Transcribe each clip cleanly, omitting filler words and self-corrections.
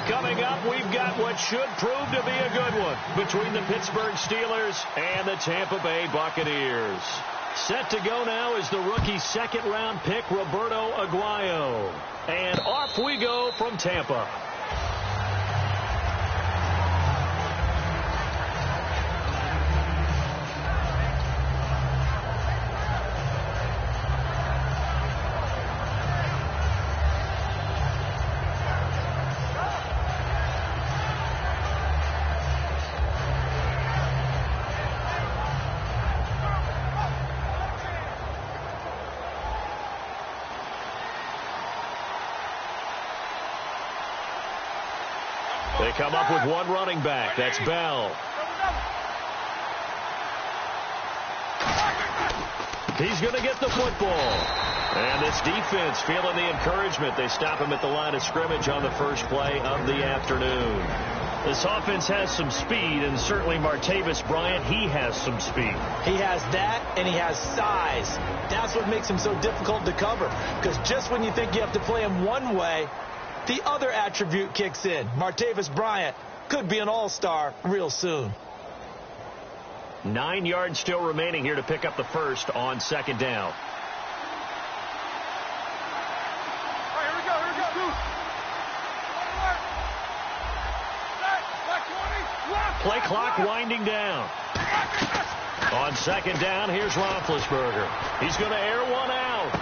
Coming up, we've got what should prove to be a good one between the Pittsburgh Steelers and the Tampa Bay Buccaneers. Set to go now is the rookie second-round pick, Roberto Aguayo. And off we go from Tampa. They come up with one running back. That's Bell. He's going to get the football. And this defense feeling the encouragement. They stop him at the line of scrimmage on the first play of the afternoon. This offense has some speed, and certainly Martavis Bryant, he has some speed. He has that, and he has size. That's what makes him so difficult to cover. Because just when you think you have to play him one way, the other attribute kicks in. Martavis Bryant could be an all-star real soon. 9 yards still remaining here to pick up the first on second down. All right, here we go. Play clock winding down. On second down, here's Roethlisberger. He's going to air one out.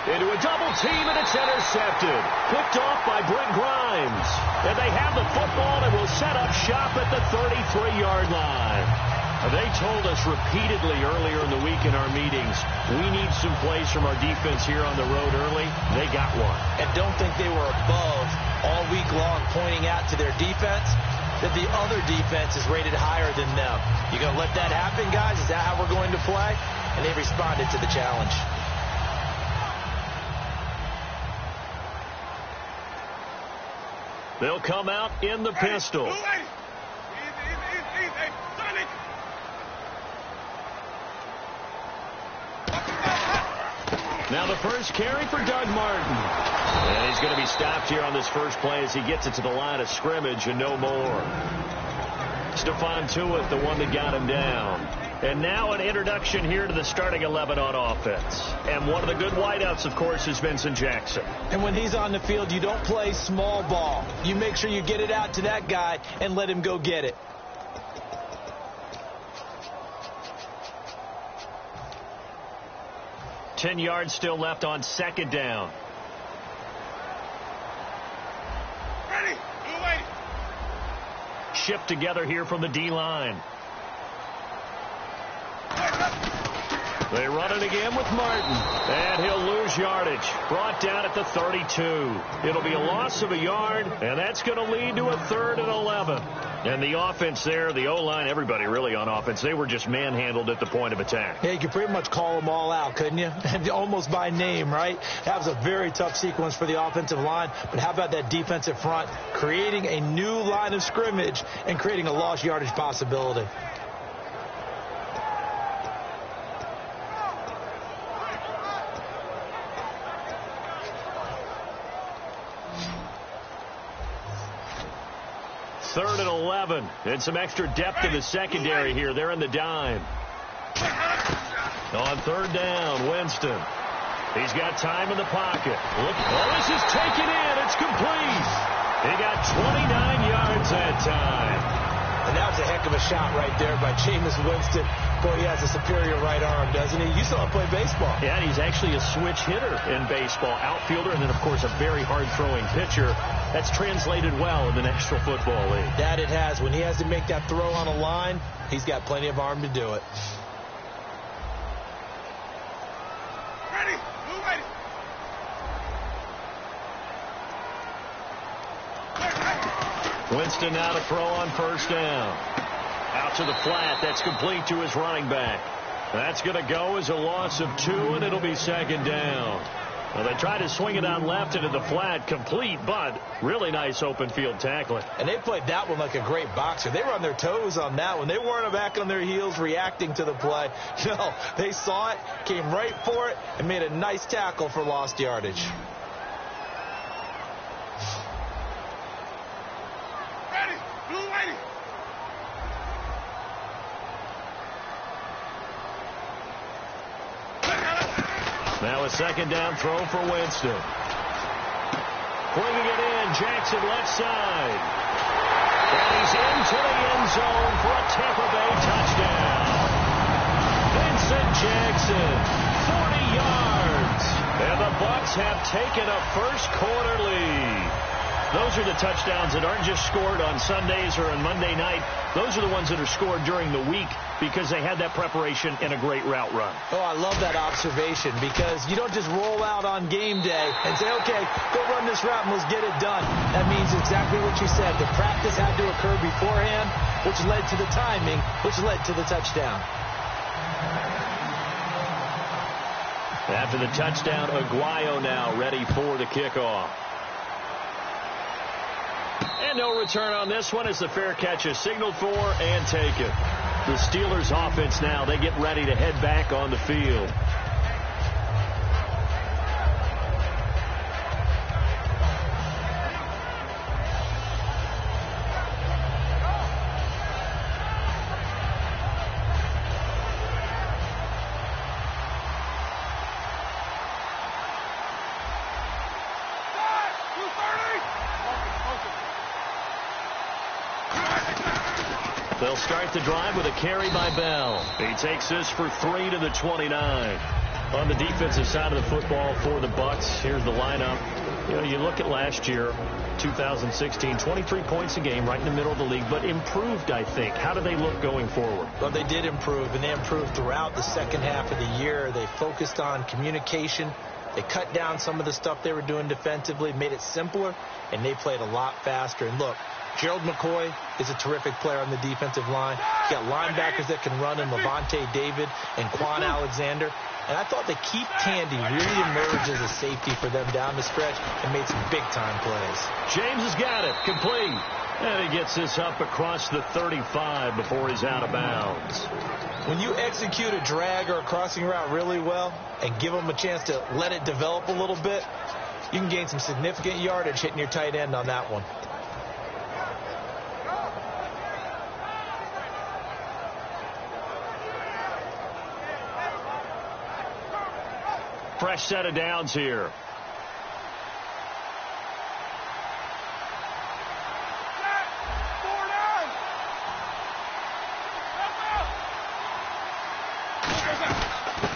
Into a double team, and it's intercepted. Picked off by Brent Grimes. And they have the football and will set up shop at the 33-yard line. They told us repeatedly earlier in the week in our meetings, we need some plays from our defense here on the road early. They got one. And don't think they were above all week long pointing out to their defense that the other defense is rated higher than them. You going to let that happen, guys? Is that how we're going to play? And they responded to the challenge. They'll come out in the pistol. Now the first carry for Doug Martin. And he's going to be stopped here on this first play as he gets it to the line of scrimmage and no more. Stephon Tuitt, the one that got him down. And now an introduction here to the starting 11 on offense. And one of the good wideouts, of course, is Vincent Jackson. And when he's on the field, you don't play small ball. You make sure you get it out to that guy and let him go get it. Ten yards still left on second down. Ready. Away. Shipped together here from the D-line. They run it again with Martin. And he'll lose yardage. Brought down at the 32. It'll be a loss of a yard, and that's going to lead to a 3rd and 11. And the offense there, the O-line, everybody really on offense, they were just manhandled at the point of attack. Yeah, you could pretty much call them all out, couldn't you? Almost by name, right? That was a very tough sequence for the offensive line. But how about that defensive front creating a new line of scrimmage and creating a lost yardage possibility? Third and 11. And some extra depth in the secondary here. They're in the dime. On third down, Winston. He's got time in the pocket. Look, this is taken in. It's complete. He got 29 yards that time. And that was a heck of a shot right there by Jameis Winston. Boy, he has a superior right arm, doesn't he? You saw him play baseball. Yeah, and he's actually a switch hitter in baseball. Outfielder, and then, of course, a very hard-throwing pitcher. That's translated well in the National Football League. That it has. When he has to make that throw on a line, he's got plenty of arm to do it. Ready. Move ready. Winston now to throw on first down. Out to the flat. That's complete to his running back. That's going to go as a loss of 2, and it'll be second down. Well, they tried to swing it on left into the flat, complete, but really nice open field tackling. And they played that one like a great boxer. They were on their toes on that one. They weren't back on their heels reacting to the play. No, they saw it, came right for it, and made a nice tackle for lost yardage. Blue lady. Now a second down throw for Winston. Bringing it in, Jackson left side. And he's into the end zone for a Tampa Bay touchdown. Vincent Jackson, 40 yards. And the Bucs have taken a first-quarter lead. Those are the touchdowns that aren't just scored on Sundays or on Monday night. Those are the ones that are scored during the week because they had that preparation and a great route run. Oh, I love that observation because you don't just roll out on game day and say, okay, go run this route and let's get it done. That means exactly what you said. The practice had to occur beforehand, which led to the timing, which led to the touchdown. After the touchdown, Aguayo now ready for the kickoff. And no return on this one as the fair catch is signaled for and taken. The Steelers offense now, they get ready to head back on the field. They'll start the drive with a carry by Bell. He takes this for 3 to the 29. On the defensive side of the football for the Bucs, here's the lineup. You know, you look at last year, 2016, 23 points a game, right in the middle of the league, but improved, I think. How do they look going forward? Well, they did improve, and they improved throughout the second half of the year. They focused on communication. They cut down some of the stuff they were doing defensively, made it simpler, and they played a lot faster. And look, Gerald McCoy is a terrific player on the defensive line. You got linebackers that can run in Levante David and Quan Alexander. And I thought that Keith Tandy really emerged as a safety for them down the stretch and made some big-time plays. James has got it. Complete. And he gets this up across the 35 before he's out of bounds. When you execute a drag or a crossing route really well and give them a chance to let it develop a little bit, you can gain some significant yardage hitting your tight end on that one. Fresh set of downs here.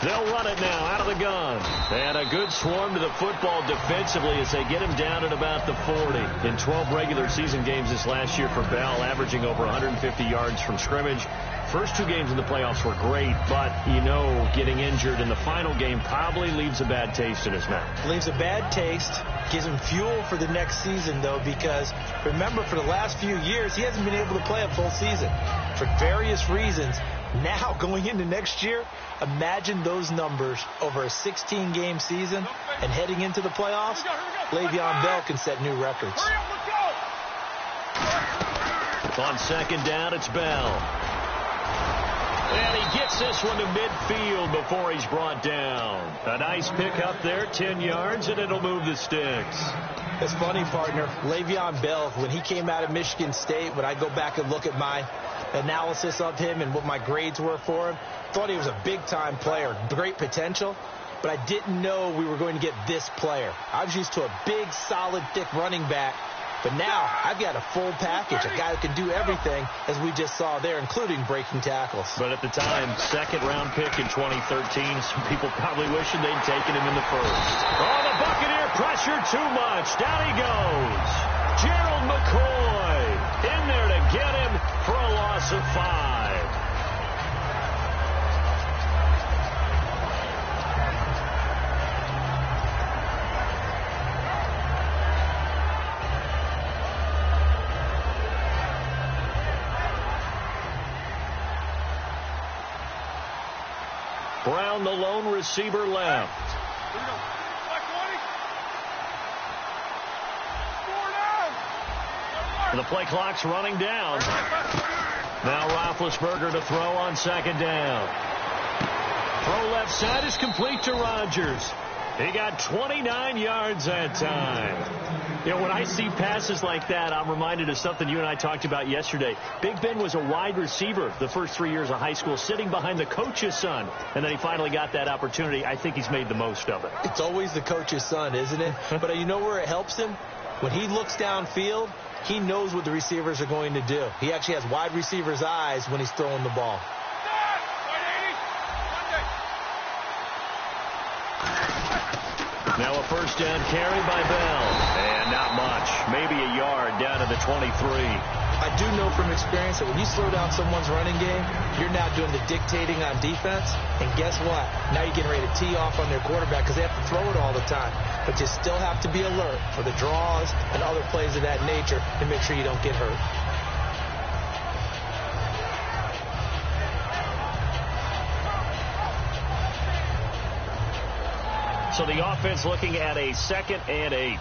They'll run it now out of the gun. And a good swarm to the football defensively as they get him down at about the 40. In 12 regular season games this last year for Bell, averaging over 150 yards from scrimmage. First two games in the playoffs were great, but, you know, getting injured in the final game probably leaves a bad taste in his mouth. Leaves a bad taste. Gives him fuel for the next season, though, because remember, for the last few years, he hasn't been able to play a full season for various reasons. Now, going into next year, imagine those numbers over a 16-game season and heading into the playoffs. Le'Veon Bell can set new records. On second down, it's Bell. And he gets this one to midfield before he's brought down. A nice pickup there, 10 yards, and it'll move the sticks. It's funny, partner. Le'Veon Bell, when he came out of Michigan State, when I go back and look at my analysis of him and what my grades were for him, thought he was a big-time player, great potential, but I didn't know we were going to get this player. I was used to a big, solid, thick running back, but now I've got a full package, a guy that can do everything, as we just saw there, including breaking tackles. But at the time, second-round pick in 2013, some people probably wishing they'd taken him in the first. Oh, the Buccaneer pressure too much. Down he goes. Gerald McCoy in there to get him for a loss of 5. Brown, the lone receiver, left. The play clock's running down. Now Roethlisberger to throw on second down. Throw left side is complete to Rodgers. He got 29 yards that time. You know, when I see passes like that, I'm reminded of something you and I talked about yesterday. Big Ben was a wide receiver the first 3 years of high school, sitting behind the coach's son. And then he finally got that opportunity. I think he's made the most of it. It's always the coach's son, isn't it? But you know where it helps him? When he looks downfield, he knows what the receivers are going to do. He actually has wide receivers' eyes when he's throwing the ball. Now a first down carry by Bell. And not much. Maybe a yard down to the 23. I do know from experience that when you slow down someone's running game, you're now doing the dictating on defense. And guess what? Now you're getting ready to tee off on their quarterback because they have to throw it all the time. But you still have to be alert for the draws and other plays of that nature to make sure you don't get hurt. So the offense looking at a 2nd and 8.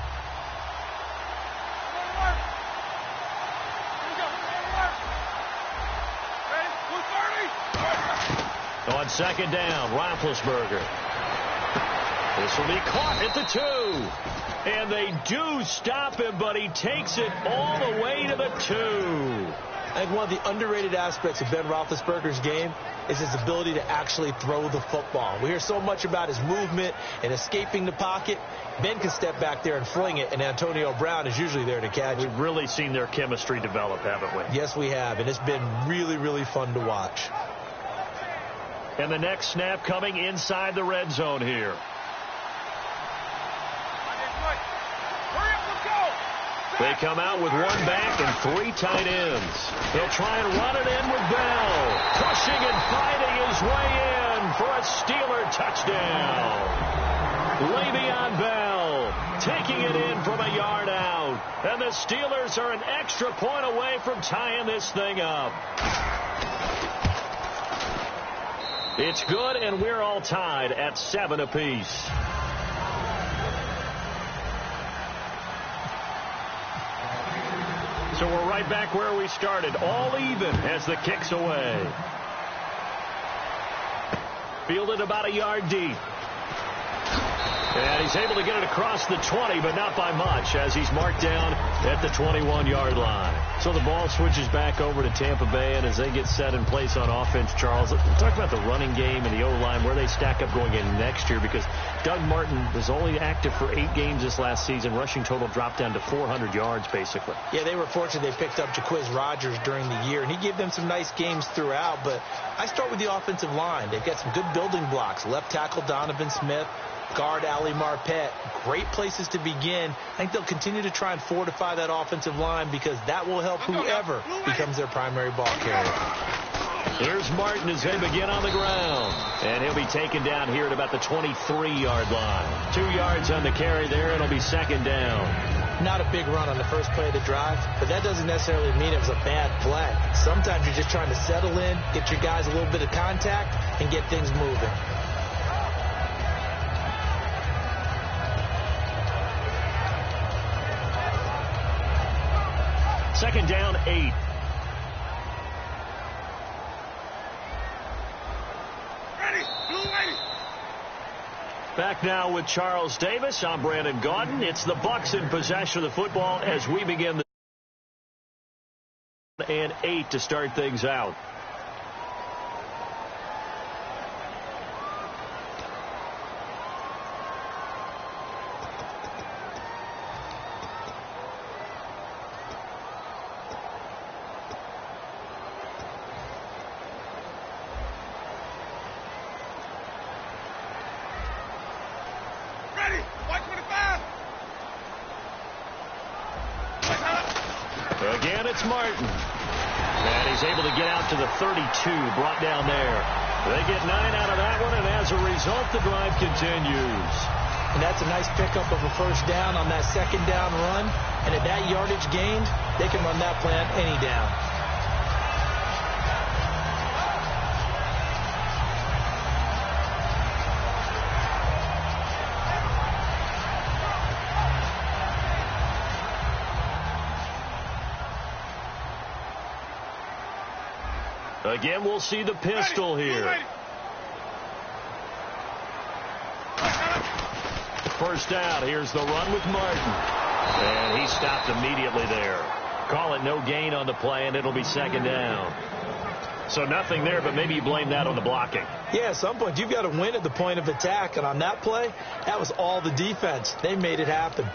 On 2nd down, Roethlisberger. This will be caught at the 2. And they do stop him, but he takes it all the way to the 2. I think one of the underrated aspects of Ben Roethlisberger's game is his ability to actually throw the football. We hear so much about his movement and escaping the pocket. Ben can step back there and fling it, and Antonio Brown is usually there to catch it. We've really seen their chemistry develop, haven't we? Yes, we have, and it's been really, really fun to watch. And the next snap coming inside the red zone here. They come out with 1 back and 3 tight ends. They'll try and run it in with Bell. Pushing and fighting his way in for a Steeler touchdown. Le'Veon Bell taking it in from a yard out. And the Steelers are an extra point away from tying this thing up. It's good, and we're all tied at 7 apiece. So we're right back where we started, all even as the kick's away. Fielded about a yard deep. And he's able to get it across the 20, but not by much, as he's marked down at the 21-yard line. So the ball switches back over to Tampa Bay, and as they get set in place on offense, Charles, talk about the running game and the O-line, where they stack up going in next year, because Doug Martin was only active for 8 games this last season. Rushing total dropped down to 400 yards, basically. Yeah, they were fortunate they picked up Jaquiz Rodgers during the year, and he gave them some nice games throughout, but I start with the offensive line. They've got some good building blocks. Left tackle Donovan Smith, guard Ali Marpet, great places to begin. I think they'll continue to try and fortify that offensive line because that will help whoever becomes their primary ball carrier. Here's Martin as they begin on the ground. And he'll be taken down here at about the 23-yard line. 2 yards on the carry there. It'll be 2nd down. Not a big run on the first play of the drive, but that doesn't necessarily mean it was a bad play. Sometimes you're just trying to settle in, get your guys a little bit of contact, and get things moving. Second down, 8. Back now with Charles Davis. I'm Brandon Gaudin. It's the Bucs in possession of the football as we begin the and 8 to start things out. Again, it's Martin. And he's able to get out to the 32, brought down there. They get 9 out of that one, and as a result, the drive continues. And that's a nice pickup of a first down on that 2nd down run. And at that yardage gained, they can run that play on any down. Again, we'll see the pistol here. first down. Here's the run with Martin. And he stopped immediately there. Call it no gain on the play, and it'll be second down. So nothing there, but maybe you blame that on the blocking. Yeah, at some point, you've got to win at the point of attack. And on that play, that was all the defense. They made it happen.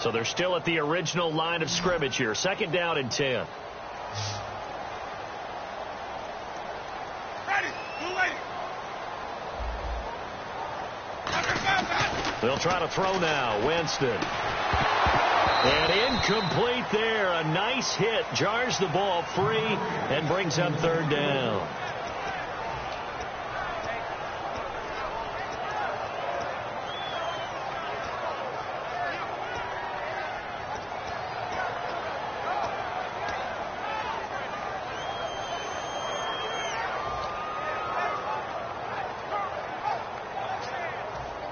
So they're still at the original line of scrimmage here. Second down and 10. Ready. Blue lady. They'll try to throw now. Winston. And incomplete there. A nice hit. Jars the ball free and brings up third down.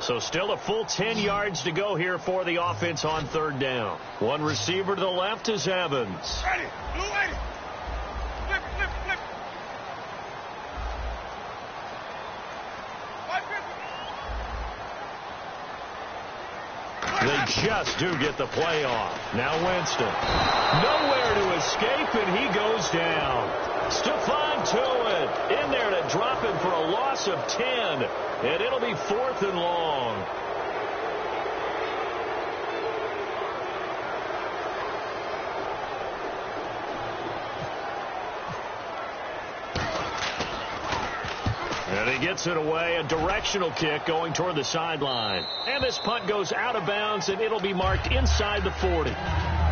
So still a full 10 yards to go here for the offense on third down. One receiver to the left is Evans. Ready. Blue lady. Flip, flip, flip. They just do get the play off. Now Winston. Nowhere to escape, and he goes down. Stephon Tuitt in there to drop him for a loss of 10. And it'll be 4th and long. And he gets it away. A directional kick going toward the sideline. And this punt goes out of bounds, and it'll be marked inside the 40.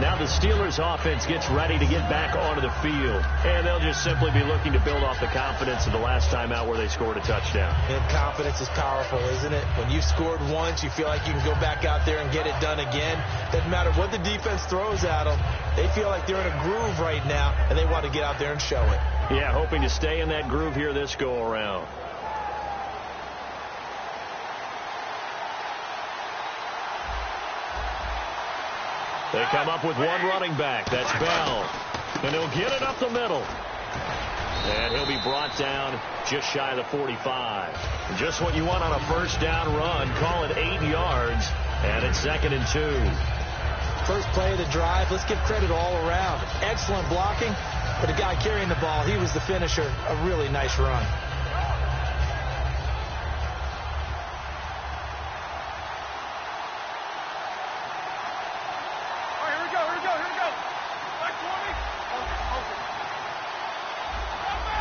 Now the Steelers offense gets ready to get back onto the field. And they'll just simply be looking to build off the confidence of the last time out where they scored a touchdown. And confidence is powerful, isn't it? When you've scored once, you feel like you can go back out there and get it done again. Doesn't matter what the defense throws at them. They feel like they're in a groove right now, and they want to get out there and show it. Yeah, hoping to stay in that groove here this go-around. They come up with one running back. That's Bell. And he'll get it up the middle. And he'll be brought down just shy of the 45. Just what you want on a first down run. Call it 8 yards. And it's 2nd and 2. First play of the drive. Let's give credit all around. Excellent blocking. But the guy carrying the ball, he was the finisher. A really nice run.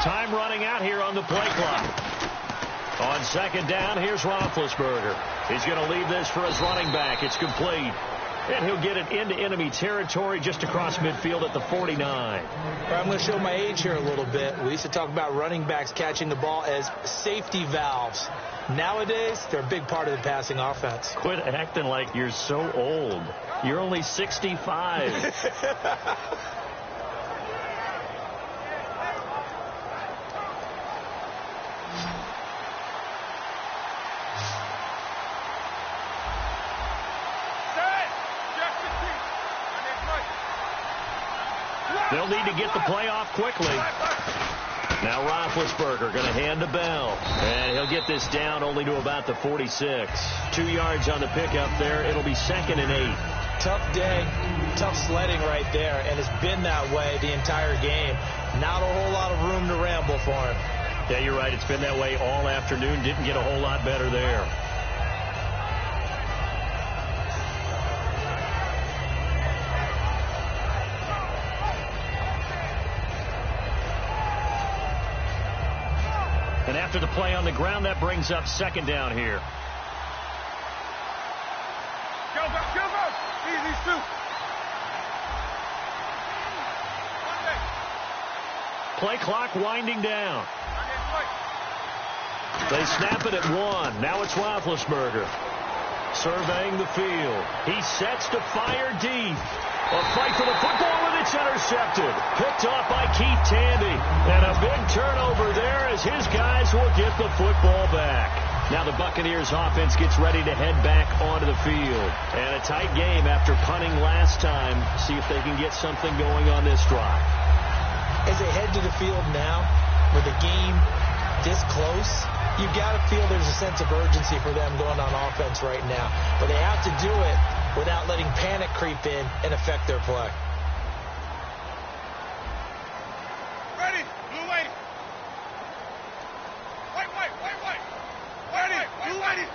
Time running out here on the play clock. On second down, here's Roethlisberger. He's going to leave this for his running back. It's complete. And he'll get it into enemy territory just across midfield at the 49. I'm going to show my age here a little bit. We used to talk about running backs catching the ball as safety valves. Nowadays, they're a big part of the passing offense. Quit acting like you're so old. You're only 65. They'll need to get the play off quickly. Now Roethlisberger going to hand to Bell. And he'll get this down only to about the 46. 2 yards on the pickup there. It'll be 2nd and 8. Tough day, tough sledding right there, and it's been that way the entire game. Not a whole lot of room to ramble for him. Yeah, you're right. It's been that way all afternoon. Didn't get a whole lot better there. And after the play on the ground, that brings up second down here. Go, go, go, go. These two. Play clock winding down. They snap it at 1. Now it's Roethlisberger. Surveying the field. He sets to fire deep. A fight for the football, and it's intercepted. Picked off by Keith Tandy. And a big turnover there as his guys will get the football back. Now the Buccaneers offense gets ready to head back onto the field. And a tight game after punting last time. See if they can get something going on this drive. As they head to the field now, with the game this close, you got to feel there's a sense of urgency for them going on offense right now. But they have to do it without letting panic creep in and affect their play. Ready, blue lady. White. Ready, blue lady.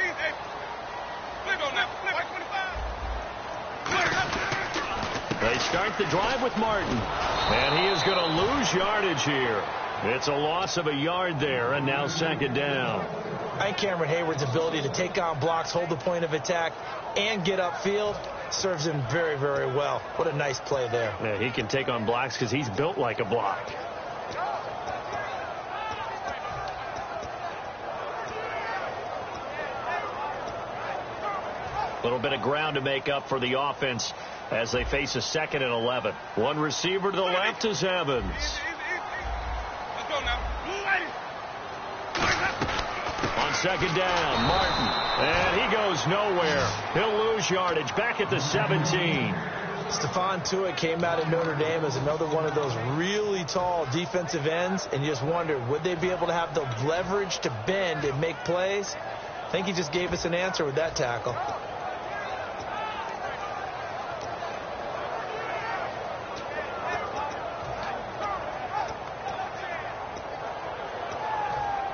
Easy. Flip on that. White 25. They start the drive with Martin. And he is going to lose yardage here. It's a loss of a yard there, and now second down. I think Cameron Hayward's ability to take on blocks, hold the point of attack, and get upfield serves him very, very well. What a nice play there. Yeah, he can take on blocks because he's built like a block. A little bit of ground to make up for the offense as they face a 2nd and 11. One receiver to the left is Evans. Let's go now. Blue lady. On second down, Martin. And he goes nowhere. He'll lose yardage back at the 17. Stephon Tuitt came out of Notre Dame as another one of those really tall defensive ends, and you just wondered, would they be able to have the leverage to bend and make plays? I think he just gave us an answer with that tackle.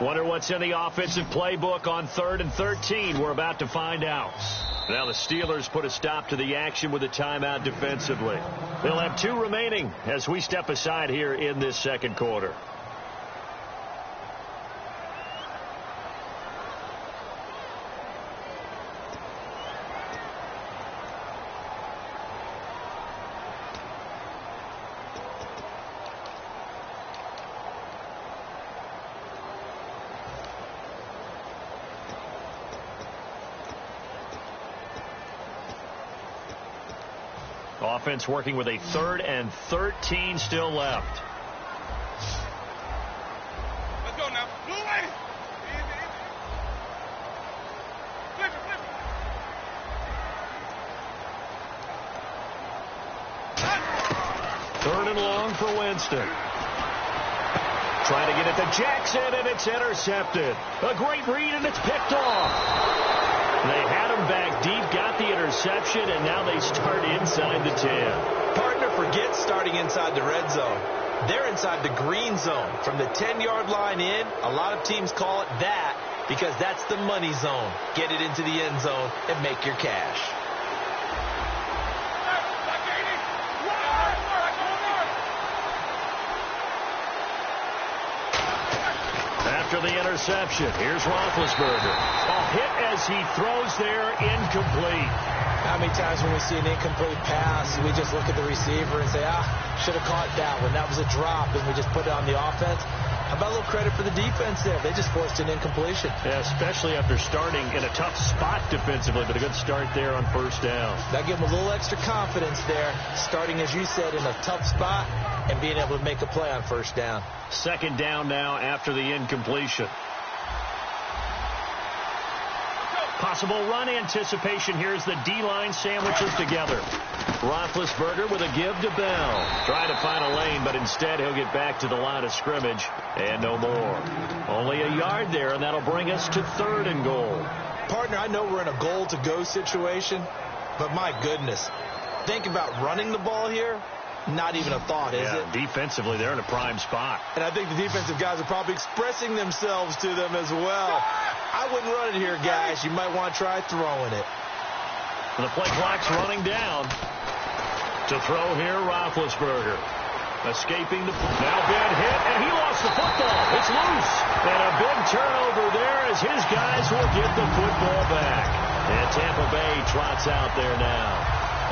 Wonder what's in the offensive playbook on 3rd and 13. We're about to find out. Now the Steelers put a stop to the action with a timeout defensively. They'll have 2 remaining as we step aside here in this second quarter. Offense working with a 3rd and 13 still left. Let's go now. Blue lady. Easy. Flip it. 3rd and long for Winston. Trying to get it to Jackson, and it's intercepted. A great read, and it's picked off. They had him back deep, got the interception, and now they start inside the 10. Partner forgets starting inside the red zone. They're inside the green zone. From the 10-yard line in, a lot of teams call it that because that's the money zone. Get it into the end zone and make your cash. After the interception, here's Roethlisberger. A hit as he throws there, incomplete. How many times when we see an incomplete pass, we just look at the receiver and say, should have caught that one. That was a drop, and we just put it on the offense. How about a little credit for the defense there? They just forced an incompletion. Yeah, especially after starting in a tough spot defensively, but a good start there on 1st down. That gave them a little extra confidence there, starting, as you said, in a tough spot and being able to make a play on 1st down. 2nd down now after the incompletion. Possible run anticipation here as the D-line sandwiches together. Roethlisberger with a give to Bell. Trying to find a lane, but instead he'll get back to the line of scrimmage and no more. Only a yard there, and that'll bring us to 3rd and goal. Partner, I know we're in a goal-to-go situation, but my goodness, think about running the ball here. Not even a thought, is it? Defensively, they're in a prime spot. And I think the defensive guys are probably expressing themselves to them as well. I wouldn't run it here, guys. You might want to try throwing it. The play clock's running down. To throw here, Roethlisberger. Escaping the... Now been hit, and he lost the football. It's loose. And a big turnover there as his guys will get the football back. And Tampa Bay trots out there now.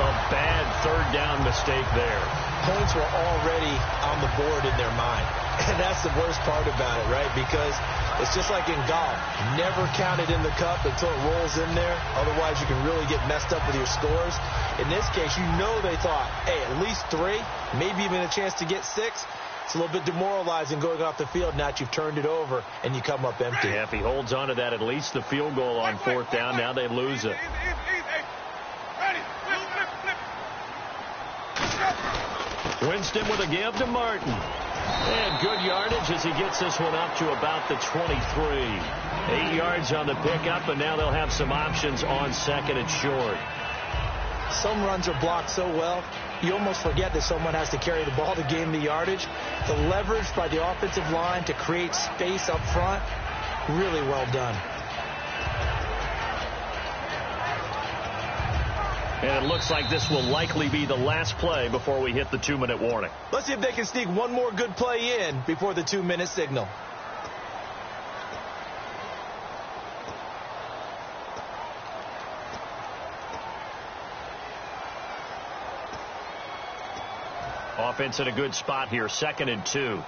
A bad 3rd down mistake there. Points were already on the board in their mind. And that's the worst part about it, right? Because it's just like in golf. Never count it in the cup until it rolls in there. Otherwise, you can really get messed up with your scores. In this case, you know they thought, hey, at least 3, maybe even a chance to get 6. It's a little bit demoralizing going off the field now that you've turned it over and you come up empty. Yeah, if he holds on to that, at least the field goal on 4th down. Now they lose it. Easy. Ready. Flip. Winston with a give to Martin. And good yardage as he gets this one up to about the 23. 8 yards on the pickup, and now they'll have some options on second and short. Some runs are blocked so well, you almost forget that someone has to carry the ball to gain the yardage. The leverage by the offensive line to create space up front, really well done. And it looks like this will likely be the last play before we hit the 2-minute warning. Let's see if they can sneak one more good play in before the 2-minute signal. Offense in a good spot here, 2nd and 2.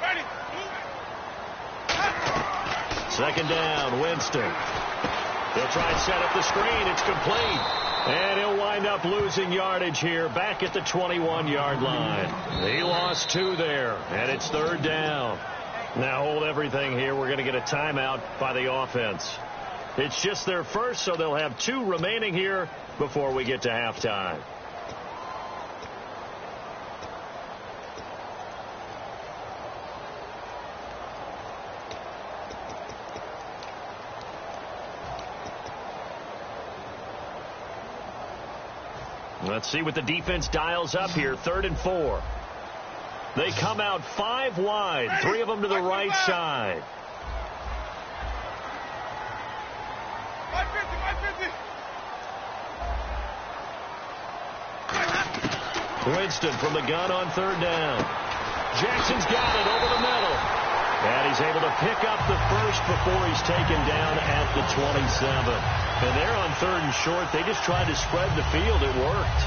Ready. 2nd down, Winston. He'll try and set up the screen. It's complete. And he'll wind up losing yardage here back at the 21-yard line. He lost 2 there, and it's 3rd down. Now hold everything here. We're going to get a timeout by the offense. It's just their first, so they'll have 2 remaining here before we get to halftime. Let's see what the defense dials up here. 3rd and 4. They come out 5 wide. 3 of them to the right side. 550. Winston from the gun on 3rd down. Jackson's got it over the middle. And he's able to pick up the first before he's taken down at the 27. And they're on 3rd and short. They just tried to spread the field. It worked.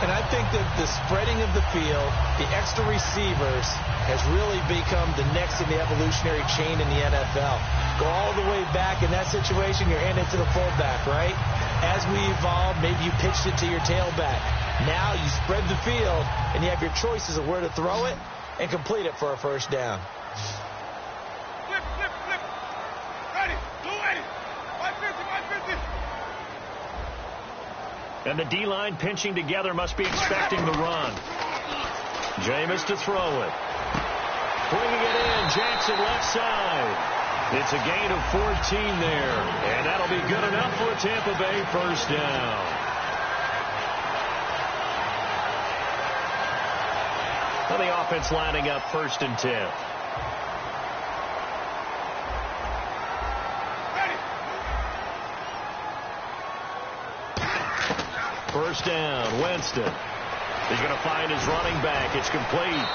And I think that the spreading of the field, the extra receivers, has really become the next in the evolutionary chain in the NFL. Go all the way back in that situation, you're handing it to the fullback, right? As we evolve, maybe you pitched it to your tailback. Now you spread the field, and you have your choices of where to throw it and complete it for a first down. Flip. Ready. 280. 550. And the D-line pinching together must be expecting the run. Jameis to throw it. Bringing it in, Jackson left side. It's a gain of 14 there. And that'll be good enough for a Tampa Bay first down. And the offense lining up 1st and 10. First down, Winston. He's going to find his running back. It's complete.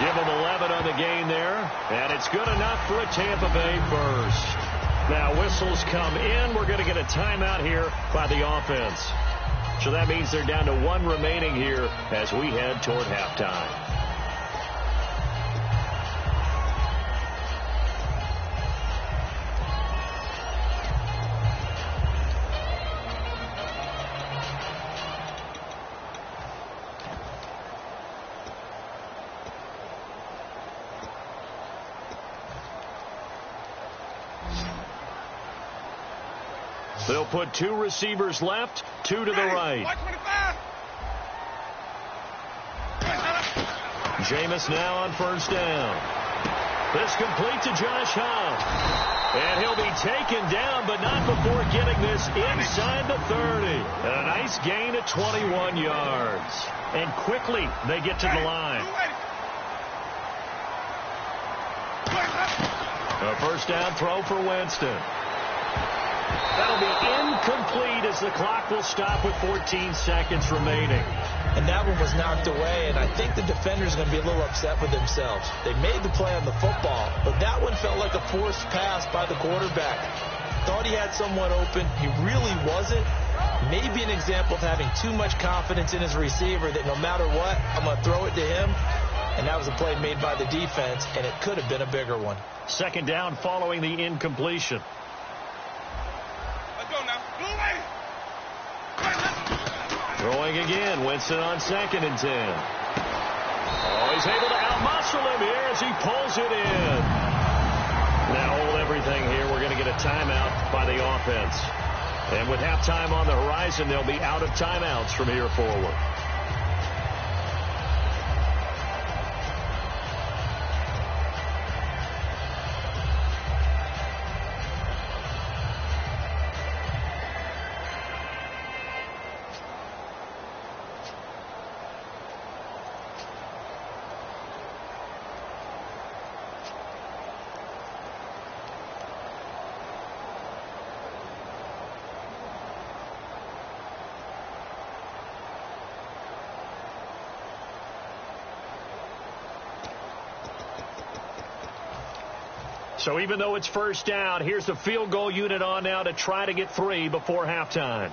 Give him 11 on the gain there, and it's good enough for a Tampa Bay first. Now whistles come in. We're going to get a timeout here by the offense. So that means they're down to 1 remaining here as we head toward halftime. They'll put 2 receivers left, 2 to the right. Jameis now on first down. This complete to Josh Howe. And he'll be taken down, but not before getting this inside the 30. And a nice gain of 21 yards. And quickly they get to the line. A first down throw for Winston. That'll be incomplete as the clock will stop with 14 seconds remaining. And that one was knocked away, and I think the defender's going to be a little upset with themselves. They made the play on the football, but that one felt like a forced pass by the quarterback. Thought he had someone open. He really wasn't. Maybe an example of having too much confidence in his receiver that no matter what, I'm going to throw it to him. And that was a play made by the defense, and it could have been a bigger one. 2nd down following the incompletion. Throwing again, Winston on 2nd and 10. Oh, he's able to outmuscle him here as he pulls it in. Now hold everything here. We're going to get a timeout by the offense. And with halftime on the horizon, they'll be out of timeouts from here forward. So even though it's first down, here's the field goal unit on now to try to get 3 before halftime.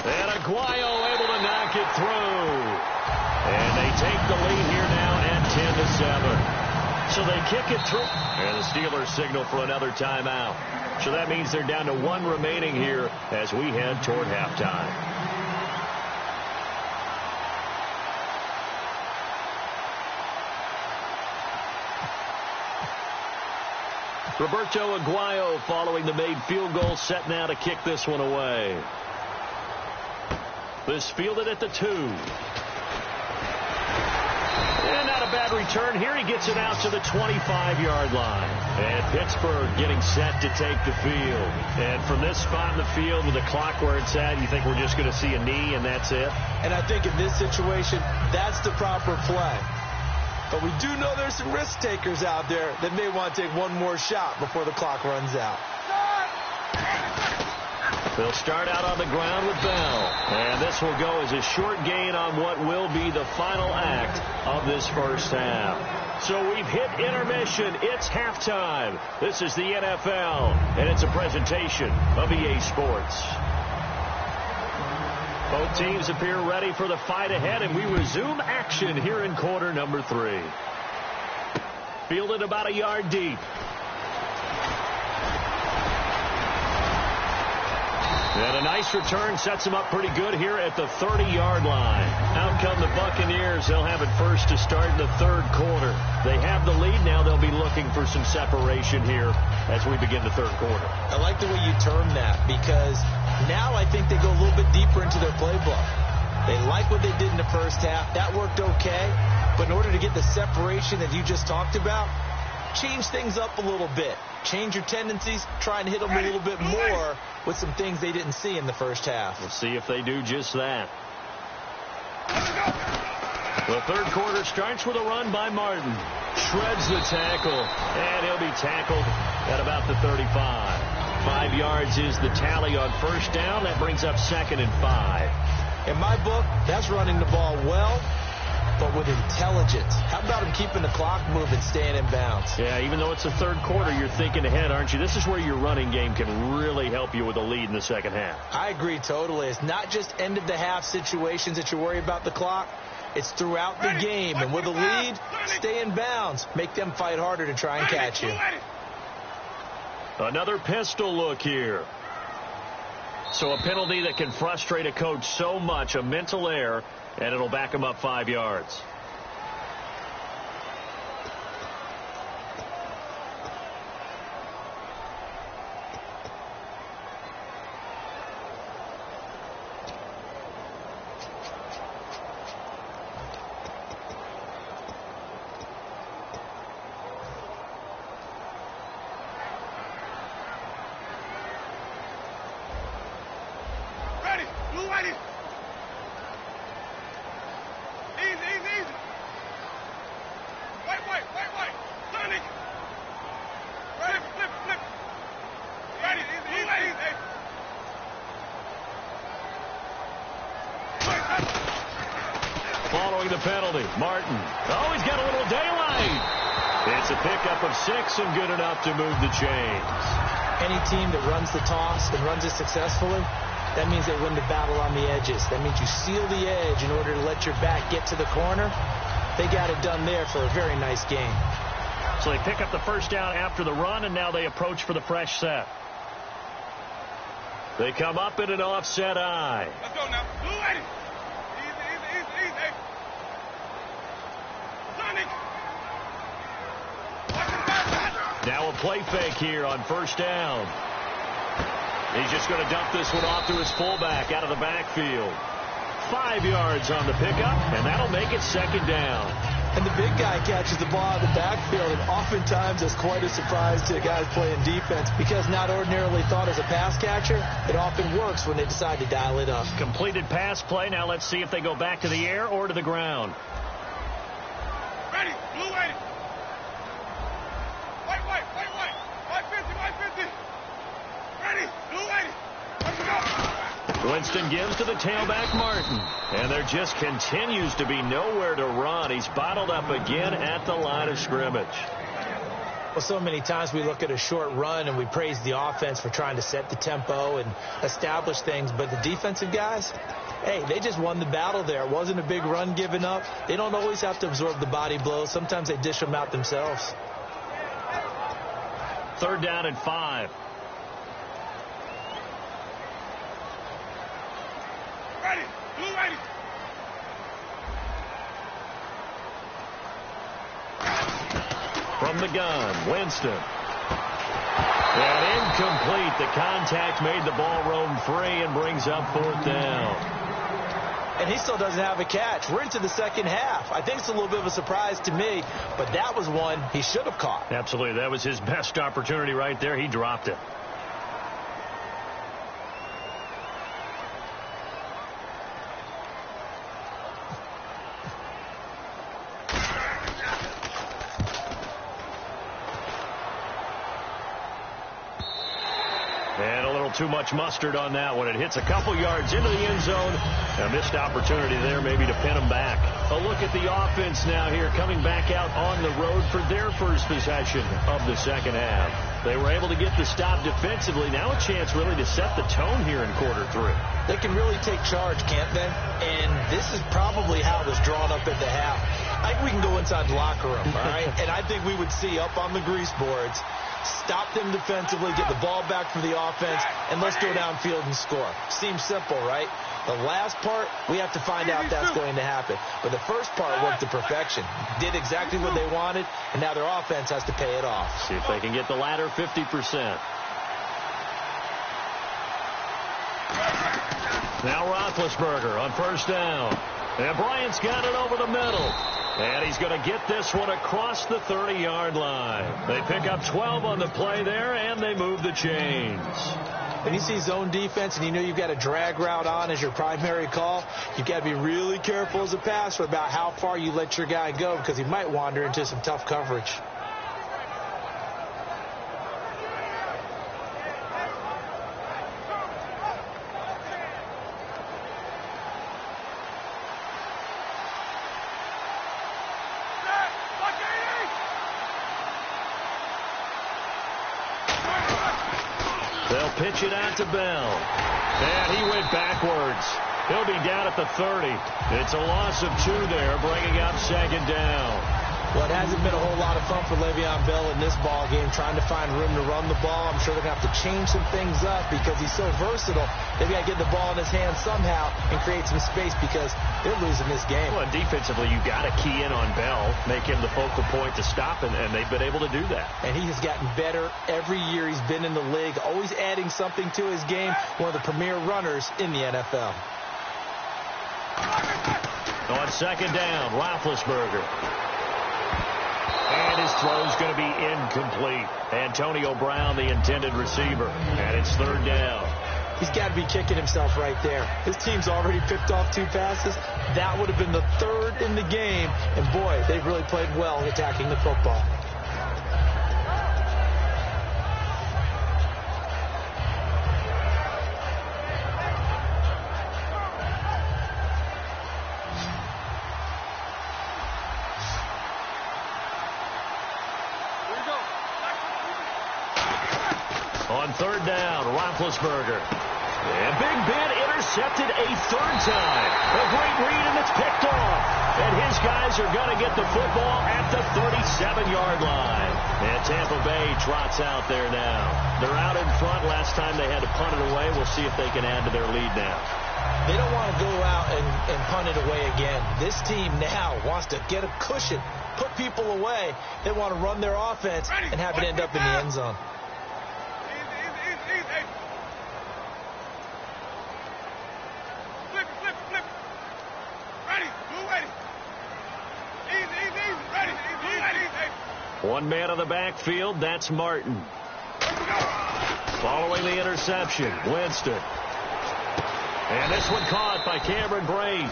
And Aguayo able to knock it through. And they take the lead here now at 10-7. So they kick it through. And the Steelers signal for another timeout. So that means they're down to 1 remaining here as we head toward halftime. Roberto Aguayo following the made field goal, set now to kick this one away. This fielded at the 2. And not a bad return. Here he gets it out to the 25-yard line. And Pittsburgh getting set to take the field. And from this spot in the field with the clock where it's at, you think we're just going to see a knee and that's it? And I think in this situation, that's the proper play. But we do know there's some risk takers out there that may want to take one more shot before the clock runs out. They'll start out on the ground with Bell. And this will go as a short gain on what will be the final act of this first half. So we've hit intermission. It's halftime. This is the NFL, and it's a presentation of EA Sports. Both teams appear ready for the fight ahead, and we resume action here in quarter number 3. Fielded about a yard deep. And a nice return sets them up pretty good here at the 30-yard line. Out come the Buccaneers. They'll have it first to start in the third quarter. They have the lead now. They'll be looking for some separation here as we begin the third quarter. I like the way you term that because now I think they go a little bit deeper into their playbook. They like what they did in the first half. That worked okay. But in order to get the separation that you just talked about, change things up a little bit. Change your tendencies. Try and hit them a little bit more with some things they didn't see in the first half. We'll see if they do just that. The third quarter starts with a run by Martin. Shreds the tackle, and he'll be tackled at about the 35. 5 yards is the tally on first down. That brings up 2nd and 5. In my book, that's running the ball well, but with intelligence. How about him keeping the clock moving, staying in bounds? Yeah, even though it's the third quarter, you're thinking ahead, aren't you? This is where your running game can really help you with a lead in the second half. I agree totally. It's not just end-of-the-half situations that you worry about the clock. It's throughout the game. And with a lead, stay in bounds. Make them fight harder to try and catch you. Another pistol look here. So a penalty that can frustrate a coach so much, a mental error, and it'll back him up 5 yards. Following the penalty, Martin. Oh, he's got a little daylight. It's a pickup of 6 and good enough to move the chains. Any team that runs the toss and runs it successfully, that means they win the battle on the edges. That means you seal the edge in order to let your back get to the corner. They got it done there for a very nice game. So they pick up the first down after the run, and now they approach for the fresh set. They come up in an offset eye. Let's go now. Blue lady. Easy. Sonic. Now a play fake here on first down. He's just going to dump this one off to his fullback out of the backfield. 5 yards on the pickup, and that'll make it second down. And the big guy catches the ball in the backfield, and oftentimes that's quite a surprise to guys playing defense because not ordinarily thought as a pass catcher, it often works when they decide to dial it up. Completed pass play. Now let's see if they go back to the air or to the ground. Ready, blue ready. White. 550. Ready, blue ready. Let's go. Winston gives to the tailback, Martin. And there just continues to be nowhere to run. He's bottled up again at the line of scrimmage. Well, so many times we look at a short run and we praise the offense for trying to set the tempo and establish things. But the defensive guys, hey, they just won the battle there. It wasn't a big run given up. They don't always have to absorb the body blows. Sometimes they dish them out themselves. 3rd down and 5. Ready, blue ready. From the gun, Winston. And incomplete. The contact made the ball roam free and brings up 4th down. And he still doesn't have a catch. We're into the second half. I think it's a little bit of a surprise to me, but that was one he should have caught. Absolutely. That was his best opportunity right there. He dropped it. And a little too much mustard on that one. It hits a couple yards into the end zone. A missed opportunity there maybe to pin them back. A look at the offense now here coming back out on the road for their first possession of the second half. They were able to get the stop defensively. Now a chance really to set the tone here in quarter 3. They can really take charge, can't they? And this is probably how it was drawn up at the half. I think we can go inside the locker room, all right? And I think we would see up on the grease boards, stop them defensively, get the ball back for the offense, and let's go downfield and score. Seems simple, right? The last part, we have to find out if that's going to happen. But the first part worked to perfection. Did exactly what they wanted, and now their offense has to pay it off. See if they can get the latter 50%. Now Roethlisberger on first down. And Bryant's got it over the middle. And he's going to get this one across the 30-yard line. They pick up 12 on the play there, and they move the chains. When you see zone defense and you know you've got a drag route on as your primary call, you've got to be really careful as a passer about how far you let your guy go because he might wander into some tough coverage. They'll pitch it out to Bell. And he went backwards. He'll be down at the 30. It's a loss of 2 there, bringing up second down. Well, it hasn't been a whole lot of fun for Le'Veon Bell in this ball game, trying to find room to run the ball. I'm sure they're going to have to change some things up because he's so versatile. They've got to get the ball in his hands somehow and create some space because they're losing this game. Well, defensively, you've got to key in on Bell, make him the focal point to stop, and they've been able to do that. And he has gotten better every year he's been in the league, always adding something to his game, one of the premier runners in the NFL. On second down, Roethlisberger. And his throw's going to be incomplete. Antonio Brown, the intended receiver. And it's 3rd down. He's got to be kicking himself right there. His team's already picked off 2 passes. That would have been the 3rd in the game. And, boy, they've really played well attacking the football. On 3rd down, Roethlisberger. And Big Ben intercepted a 3rd time. A great read, and it's picked off. And his guys are going to get the football at the 37-yard line. And Tampa Bay trots out there now. They're out in front. Last time they had to punt it away. We'll see if they can add to their lead now. They don't want to go out and punt it away again. This team now wants to get a cushion, put people away. They want to run their offense and have it end up in the end zone. Easy. Flip it. Ready. Blue ready. Easy. Ready. Blue ready. One man on the backfield, that's Martin. Following the interception, Winston. And this one caught by Cameron Brate.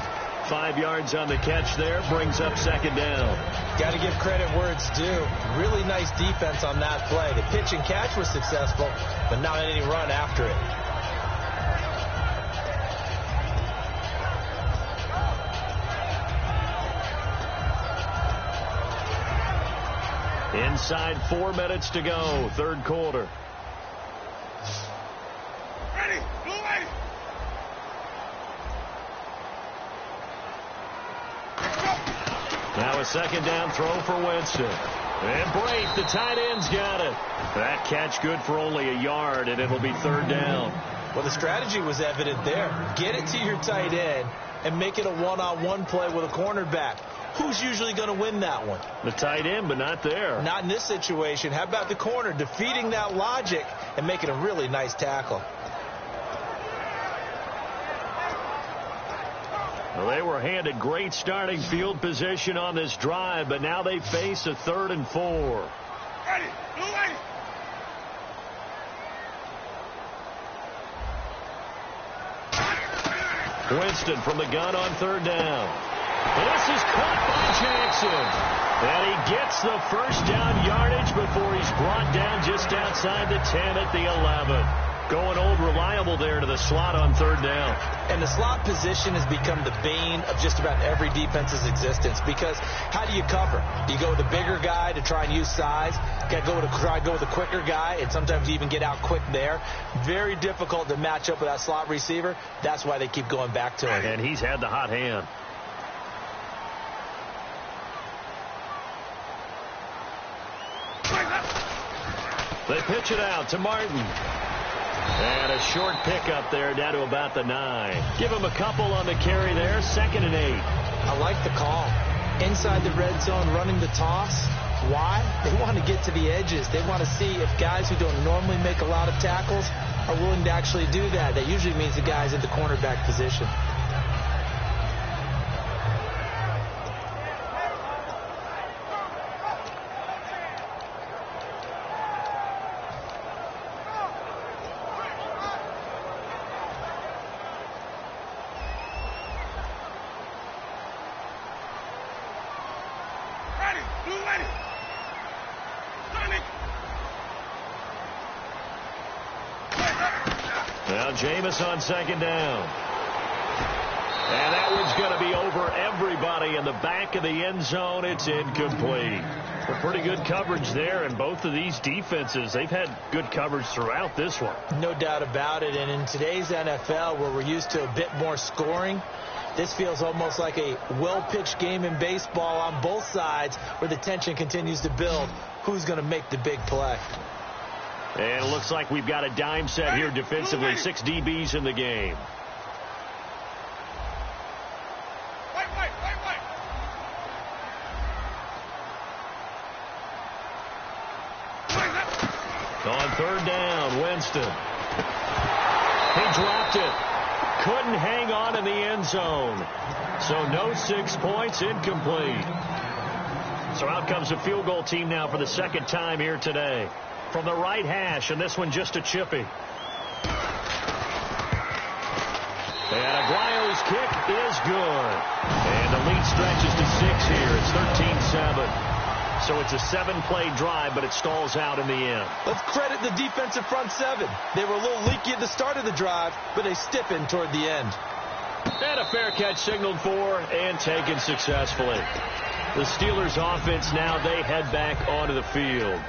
5 yards on the catch there, brings up second down. Got to give credit where it's due. Really nice defense on that play. The pitch and catch was successful, but not any run after it. Inside 4 minutes to go, third quarter. Ready. Blue ready. Now a second down throw for Winston. And Brate, the tight end's got it. That catch good for only a yard, and it'll be third down. Well, the strategy was evident there. Get it to your tight end and make it a one-on-one play with a cornerback. Who's usually going to win that one? The tight end, but not there. Not in this situation. How about the corner defeating that logic and making a really nice tackle? Well, they were handed great starting field position on this drive, but now they face a 3rd and 4. Ready. Blue ready. Winston from the gun on third down. This is caught by Jackson. And he gets the first down yardage before he's brought down just outside the 10 at the 11. Going old reliable there to the slot on third down. And the slot position has become the bane of just about every defense's existence, because how do you cover? Do you go with the bigger guy to try and use size? Got to go with the quicker guy, and sometimes you even get out quick there. Very difficult to match up with that slot receiver. That's why they keep going back to him. And he's had the hot hand. They pitch it out to Martin. And a short pickup there down to about the 9. Give him a couple on the carry there. 2nd and 8. I like the call. Inside the red zone, running the toss. Why? They want to get to the edges. They want to see if guys who don't normally make a lot of tackles are willing to actually do that. That usually means the guys at the cornerback position. Now Jameis on second down. And that one's going to be over everybody in the back of the end zone. It's incomplete. Well, pretty good coverage there, and both of these defenses, they've had good coverage throughout this one. No doubt about it. And in today's NFL, where we're used to a bit more scoring, this feels almost like a well-pitched game in baseball on both sides, where the tension continues to build. Who's going to make the big play? And it looks like we've got a dime set here defensively. 6 DBs in the game. On third down, Winston. He dropped it. Couldn't hang on in the end zone. So no 6 points, incomplete. So out comes the field goal team now for the second time here today. From the right hash, and this one just a chippy. And Aguayo's kick is good. And the lead stretches to 6 here. It's 13-7. So it's a 7-play drive, but it stalls out in the end. Let's credit the defensive front 7. They were a little leaky at the start of the drive, but they stiffened toward the end. And a fair catch signaled for and taken successfully. The Steelers offense now, they head back onto the field.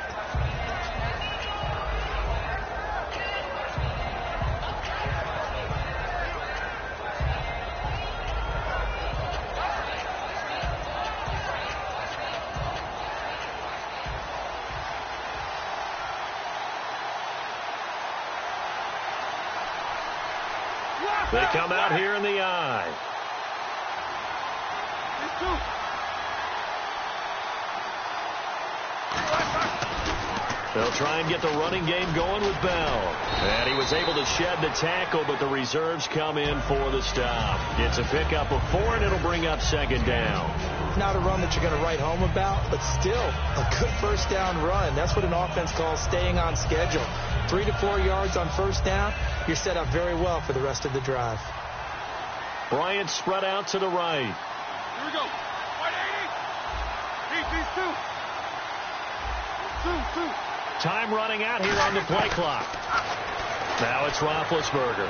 Block! They come out here in the I. They'll try and get the running game going with Bell. And he was able to shed the tackle, but the reserves come in for the stop. It's a pickup of 4, and it'll bring up second down. Not a run that you're going to write home about, but still a good first down run. That's what an offense calls staying on schedule. 3 to 4 yards on first down, you're set up very well for the rest of the drive. Bryant spread out to the right. Here we go. 180. These two. Two. Time running out here on the play clock. Now it's Roethlisberger.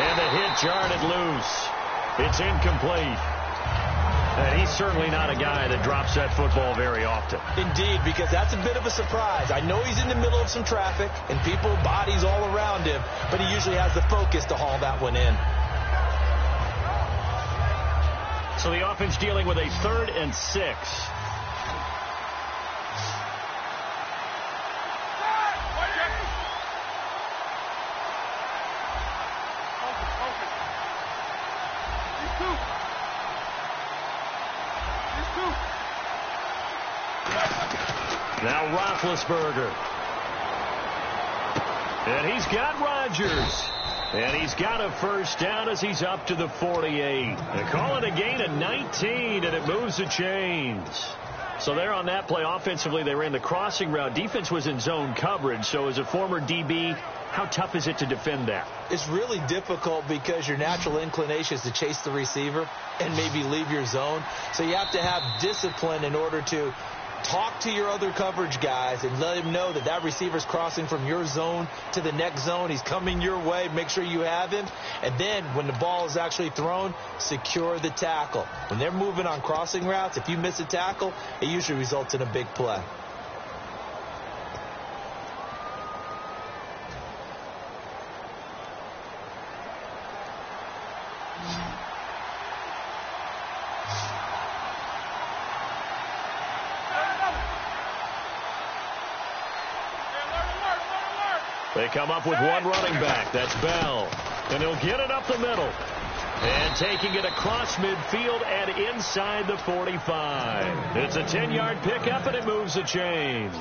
And the hit jarred it loose. It's incomplete. And he's certainly not a guy that drops that football very often. Indeed, because that's a bit of a surprise. I know he's in the middle of some traffic and people, bodies all around him, but he usually has the focus to haul that one in. So the offense dealing with a 3rd and 6. Now Roethlisberger. And he's got Rodgers. And he's got a first down as he's up to the 48. They call it a gain of 19, and it moves the chains. So there on that play, offensively, they ran the crossing route. Defense was in zone coverage. So as a former DB, how tough is it to defend that? It's really difficult because your natural inclination is to chase the receiver and maybe leave your zone. So you have to have discipline in order to talk to your other coverage guys and let him know that that receiver's crossing from your zone to the next zone. He's coming your way. Make sure you have him. And then when the ball is actually thrown, secure the tackle. When they're moving on crossing routes, if you miss a tackle, it usually results in a big play. They come up with one running back. That's Bell. And he'll get it up the middle. And taking it across midfield and inside the 45. It's a 10-yard pickup, and it moves the chains.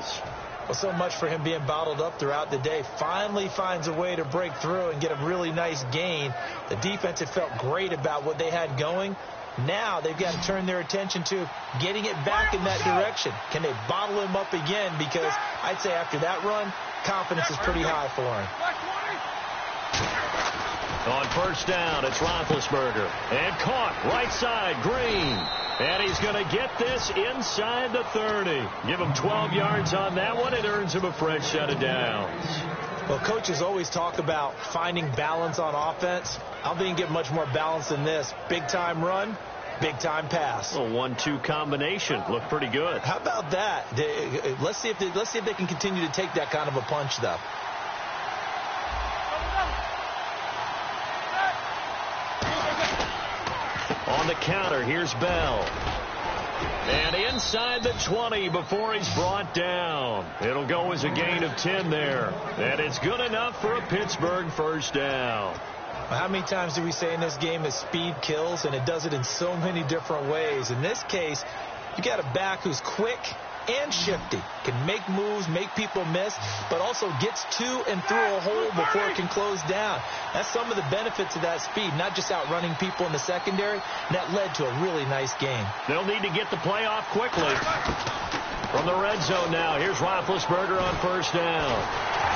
Well, so much for him being bottled up throughout the day. Finally finds a way to break through and get a really nice gain. The defense had felt great about what they had going. Now they've got to turn their attention to getting it back in that direction. Can they bottle him up again? Because I'd say after that run, confidence is pretty high for him. On first down, it's Roethlisberger. And caught right side, Green. And he's going to get this inside the 30. Give him 12 yards on that one. It earns him a fresh set of downs. Well, coaches always talk about finding balance on offense. I don't think you get much more balance than this. Big-time run, big-time pass. A 1-2 combination. Looked pretty good. How about that? Let's see if they can continue to take that kind of a punch, though. On the counter, here's Bell. And inside the 20 before he's brought down. It'll go as a gain of 10 there. And it's good enough for a Pittsburgh first down. How many times do we say in this game that speed kills, and it does it in so many different ways? In this case, you got a back who's quick and shifty, can make moves, make people miss, but also gets to and through a hole before it can close down. That's some of the benefits of that speed, not just outrunning people in the secondary. That led to a really nice game. They'll need to get the play off quickly. From the red zone now, here's Roethlisberger on first down.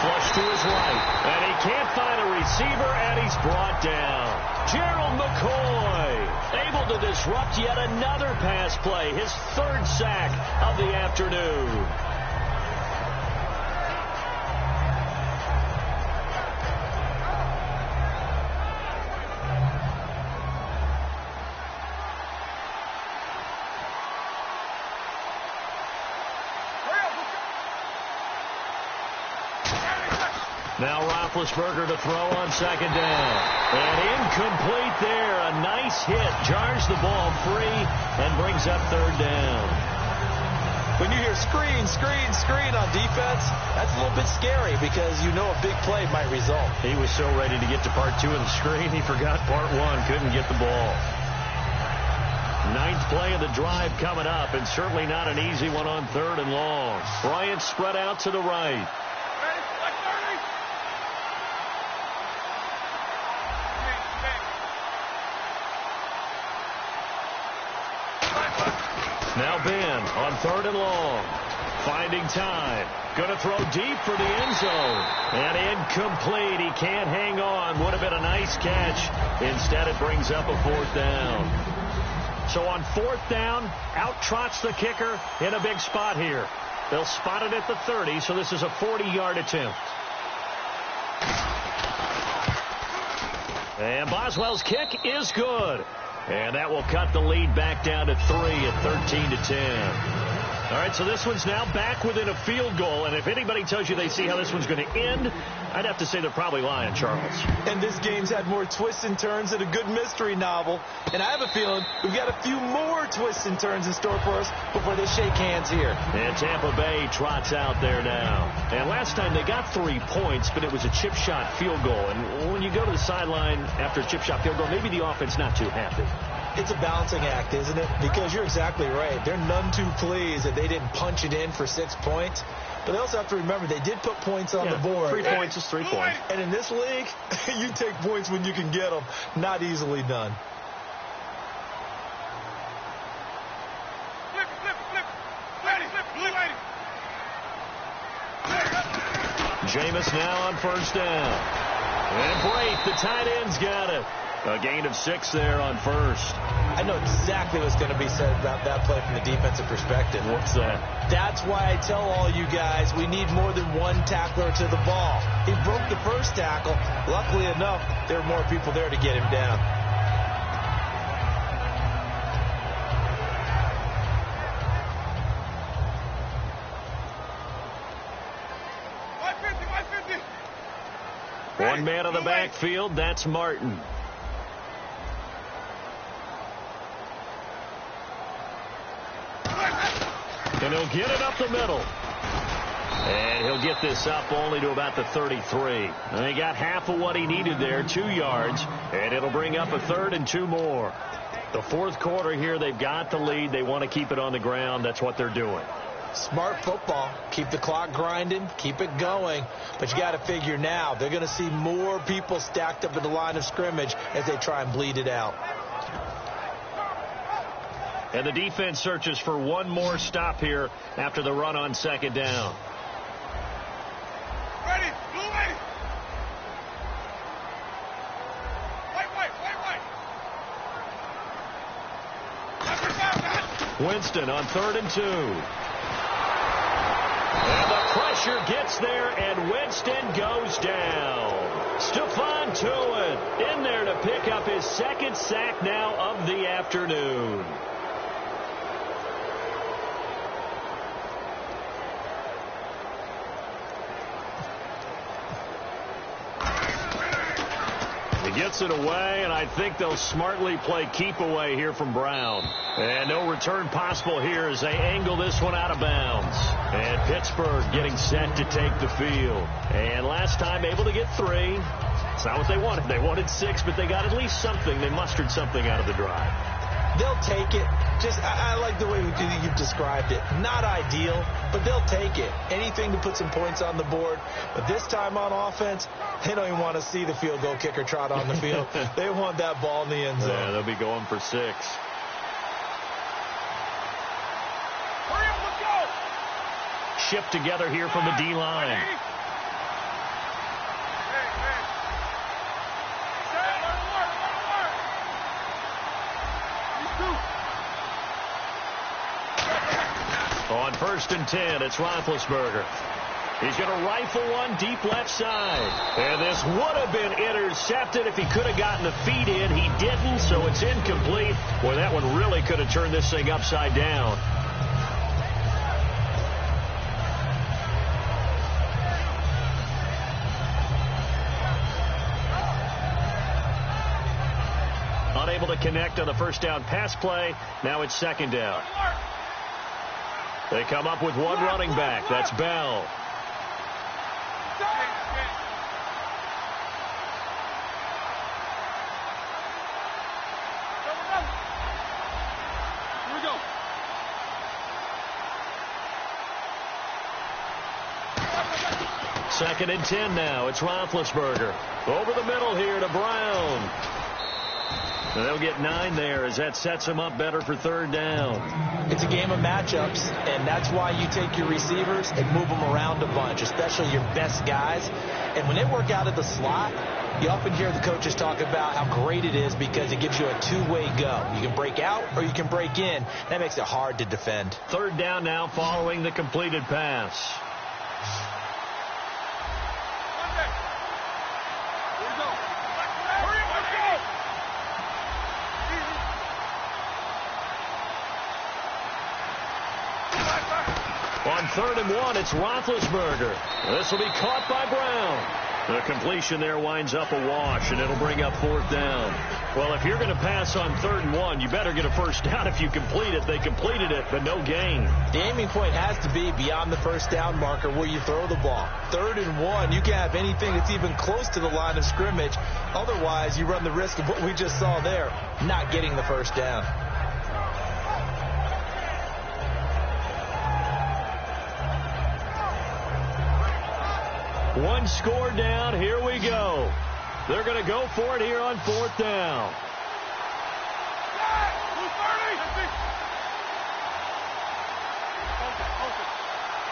Flush to his right, and he can't find a receiver, and he's brought down. Gerald McCoy able to disrupt yet another pass play, his 3rd sack of the afternoon. Now Roethlisberger to throw on second down. And incomplete there. A nice hit. Jars the ball free and brings up 3rd down. When you hear screen, screen, screen on defense, that's a little bit scary because you know a big play might result. He was so ready to get to part 2 of the screen, he forgot part 1, couldn't get the ball. 9th play of the drive coming up, and certainly not an easy one on 3rd and long. Bryant spread out to the right. Now Ben on 3rd and long. Finding time. Going to throw deep for the end zone. And incomplete. He can't hang on. Would have been a nice catch. Instead, it brings up a 4th down. So on 4th down, out trots the kicker in a big spot here. They'll spot it at the 30, so this is a 40-yard attempt. And Boswell's kick is good. And that will cut the lead back down to 3 at 13-10. All right, so this one's now back within a field goal. And if anybody tells you they see how this one's going to end, I'd have to say they're probably lying, Charles. And this game's had more twists and turns than a good mystery novel. And I have a feeling we've got a few more twists and turns in store for us before they shake hands here. And Tampa Bay trots out there now. And last time they got 3 points, but it was a chip shot field goal. And when you go to the sideline after a chip shot field goal, maybe the offense not too happy. It's a balancing act, isn't it? Because you're exactly right. They're none too pleased that they didn't punch it in for 6 points. But they also have to remember they did put points on the board. 3 points is 3 points. And in this league, you take points when you can get them. Not easily done. Jameis now on 1st down. And Braith, the tight end's got it. A gain of 6 there on 1st. I know exactly what's going to be said about that play from the defensive perspective. What's that? That's why I tell all you guys we need more than one tackler to the ball. He broke the first tackle. Luckily enough, there were more people there to get him down. One man on the backfield, that's Martin. And he'll get it up the middle. And he'll get this up only to about the 33. And he got half of what he needed there, 2 yards. And it'll bring up a 3rd and 2 more. The 4th quarter here, they've got the lead. They want to keep it on the ground. That's what they're doing. Smart football. Keep the clock grinding. Keep it going. But you got to figure now, they're going to see more people stacked up at the line of scrimmage as they try and bleed it out. And the defense searches for one more stop here after the run on 2nd down. Ready, blue ready. White. Winston on 3rd and 2. And the pressure gets there, and Winston goes down. Stephon Tuitt in there to pick up his 2nd sack now of the afternoon. Gets it away, and I think they'll smartly play keep away here from Brown. And no return possible here as they angle this one out of bounds. And Pittsburgh getting set to take the field. And last time able to get 3. It's not what they wanted. They wanted 6, but they got at least something. They mustered something out of the drive. They'll take it. I like the way you've described it. Not ideal, but they'll take it. Anything to put some points on the board. But this time on offense, they don't even want to see the field goal kicker trot on the field. They want that ball in the end zone. Yeah, they'll be going for 6. Hurry up, let's go. Shipped together here from the D-line. On 1st and 10, it's Roethlisberger. He's going to rifle one deep left side. And this would have been intercepted if he could have gotten the feet in. He didn't, so it's incomplete. Boy, that one really could have turned this thing upside down. Unable to connect on the 1st down pass play. Now it's 2nd down. They come up with one running back. That's Bell. Here we go. Second and 10 now. It's Roethlisberger. Over the middle here to Brown. And they'll get 9 there as that sets them up better for third down. It's a game of matchups, and that's why you take your receivers and move them around a bunch, especially your best guys. And when they work out of the slot, you often hear the coaches talk about how great it is because it gives you a two-way go. You can break out or you can break in. That makes it hard to defend. Third down now following the completed pass. On 3rd and 1, it's Roethlisberger. This will be caught by Brown. The completion there winds up a wash, and it'll bring up 4th down. Well, if you're going to pass on 3rd and 1, you better get a first down if you complete it. They completed it, but no gain. The aiming point has to be beyond the first down marker where you throw the ball. 3rd and 1, you can't have anything that's even close to the line of scrimmage. Otherwise, you run the risk of what we just saw there, not getting the first down. One score down. Here we go. They're going to go for it here on 4th down.